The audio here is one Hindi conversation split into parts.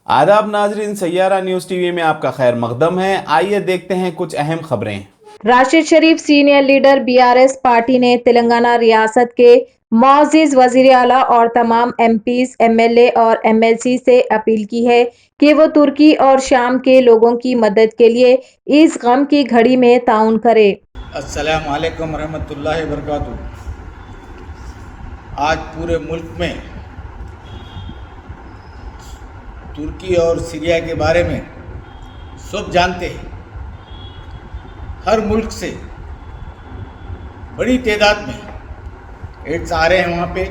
आदाब नाजरीन, सैयारा न्यूज़ टीवी में आपका खैर मकदम है। आइए देखते हैं कुछ अहम खबरें। राशिद शरीफ सीनियर लीडर बीआरएस पार्टी ने तेलंगाना रियासत के मुअज़्ज़िज़ वज़ीर आला और तमाम एमपीज, एमएलए और एमएलसी से अपील की है कि वो तुर्की और शाम के लोगों की मदद के लिए इस गम की घड़ी में ताउन करें। अस्सलाम वालेकुम रहमतुल्लाहि व बरकातुहू। आज पूरे मुल्क में तुर्की और सीरिया के बारे में सब जानते हैं। हर मुल्क से बड़ी तादाद में एड्स आ रहे हैं वहाँ पे।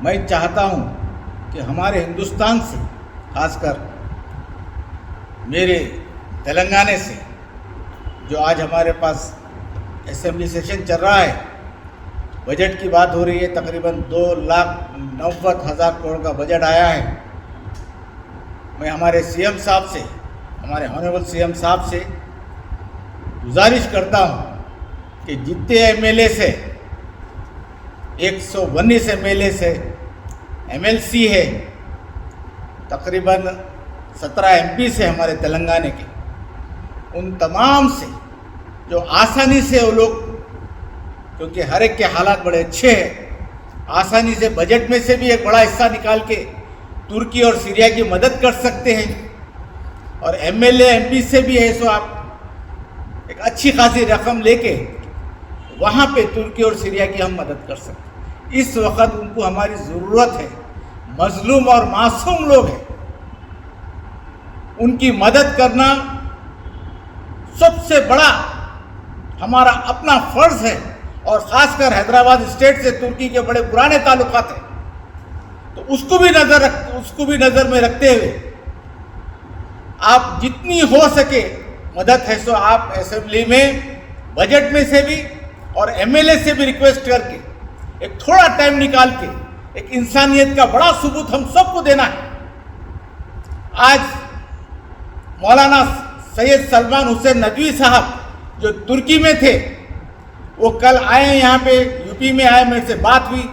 मैं चाहता हूँ कि हमारे हिंदुस्तान से, खासकर मेरे तेलंगाना से, जो आज हमारे पास असेंबली सेशन चल रहा है, बजट की बात हो रही है, तकरीबन 2,90,000 करोड़ का बजट आया है। मैं हमारे सीएम साहब से, हमारे ऑनरेबल सीएम साहब से गुजारिश करता हूँ कि जितने एमएलए से, 119 एमएलए से, एमएलसी है, तकरीबन 17 एमपी से हमारे तेलंगाना के, उन तमाम से जो आसानी से वो लोग, क्योंकि हर एक के हालात बड़े अच्छे हैं, आसानी से बजट में से भी एक बड़ा हिस्सा निकाल के तुर्की और सीरिया की मदद कर सकते हैं। और एमएलए एमपी से भी है सो आप एक अच्छी खासी रकम लेके वहाँ पे तुर्की और सीरिया की हम मदद कर सकते हैं। इस वक्त उनको हमारी ज़रूरत है। मजलूम और मासूम लोग हैं, उनकी मदद करना सबसे बड़ा हमारा अपना फ़र्ज़ है। और ख़ासकर हैदराबाद स्टेट से तुर्की के बड़े पुराने ताल्लुकात हैं, तो उसको भी नज़र में रखते हुए आप जितनी हो सके मदद है सो आप असेंबली में, बजट में से भी और एमएलए से भी रिक्वेस्ट करके एक थोड़ा टाइम निकाल के एक इंसानियत का बड़ा सबूत हम सबको देना है। आज मौलाना सैयद सलमान हुसैन नदवी साहब जो तुर्की में थे, वो कल आए यहाँ पे, यूपी में आए, मेरे से बात हुई।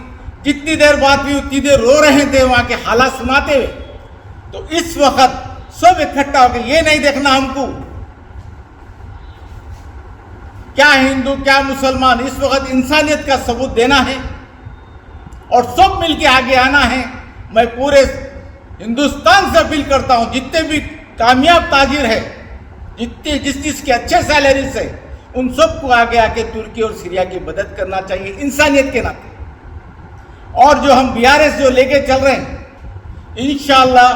जितनी देर बात हुई उतनी देर रो रहे थे वहाँ के हालात सुनाते हुए। तो इस वक्त सब इकट्ठा होकर ये नहीं देखना हमको क्या हिंदू क्या मुसलमान, इस वक्त इंसानियत का सबूत देना है और सब मिलके आगे आना है। मैं पूरे हिंदुस्तान से अपील करता हूँ, जितने भी कामयाब ताजिर है, जितने जिस के अच्छे सैलरीज है, उन सबको आगे आके तुर्की और सीरिया की मदद करना चाहिए इंसानियत के नाते। और जो हम बीआरएस जो लेके चल रहे हैं, इंशाअल्लाह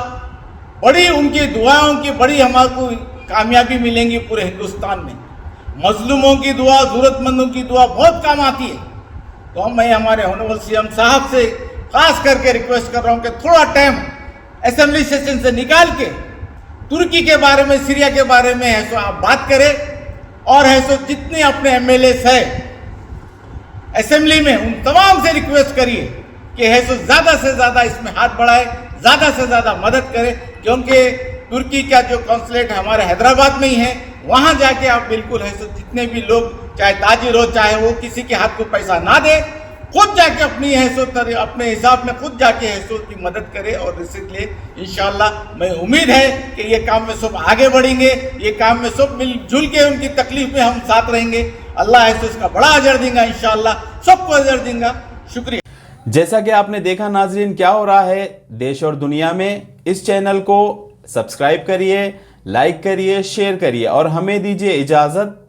बड़ी उनकी दुआओं की बड़ी हमारे कामयाबी मिलेंगी पूरे हिंदुस्तान में। मजलूमों की दुआ, ज़रूरतमंदों की दुआ बहुत काम आती है। तो मैं हमारे ऑनरेबल सीएम साहब से खास करके रिक्वेस्ट कर रहा हूँ कि थोड़ा टाइम असेंबली सेशन से निकाल के तुर्की के बारे में, सीरिया के बारे में है सो आप बात करें। और है सो जितने अपने एमएलए है असेंबली में, उन तमाम से रिक्वेस्ट करिए कि है सो ज़्यादा से ज़्यादा इसमें हाथ बढ़ाए, ज़्यादा से ज़्यादा मदद करें। क्योंकि तुर्की का जो कॉन्सुलेट है हमारे हैदराबाद में ही है, वहाँ जाके आप बिल्कुल है सो जितने भी लोग, चाहे ताजिर हो, चाहे वो किसी के हाथ को पैसा ना दे, खुद जाके अपनी है सो अपने हिसाब में खुद जाके है सो की मदद करे और रिसीट ले। इंशाअल्लाह मैं उम्मीद है कि ये काम में सब आगे बढ़ेंगे, ये काम में सब मिलजुल के उनकी तकलीफ में हम साथ रहेंगे। अल्लाह है सो इसका बड़ा अजर देगा, इंशाअल्लाह सबको अजर देगा। शुक्रिया। जैसा कि आपने देखा नाजरीन, क्या हो रहा है देश और दुनिया में। इस चैनल को सब्सक्राइब करिए, लाइक करिए, शेयर करिए और हमें दीजिए इजाज़त।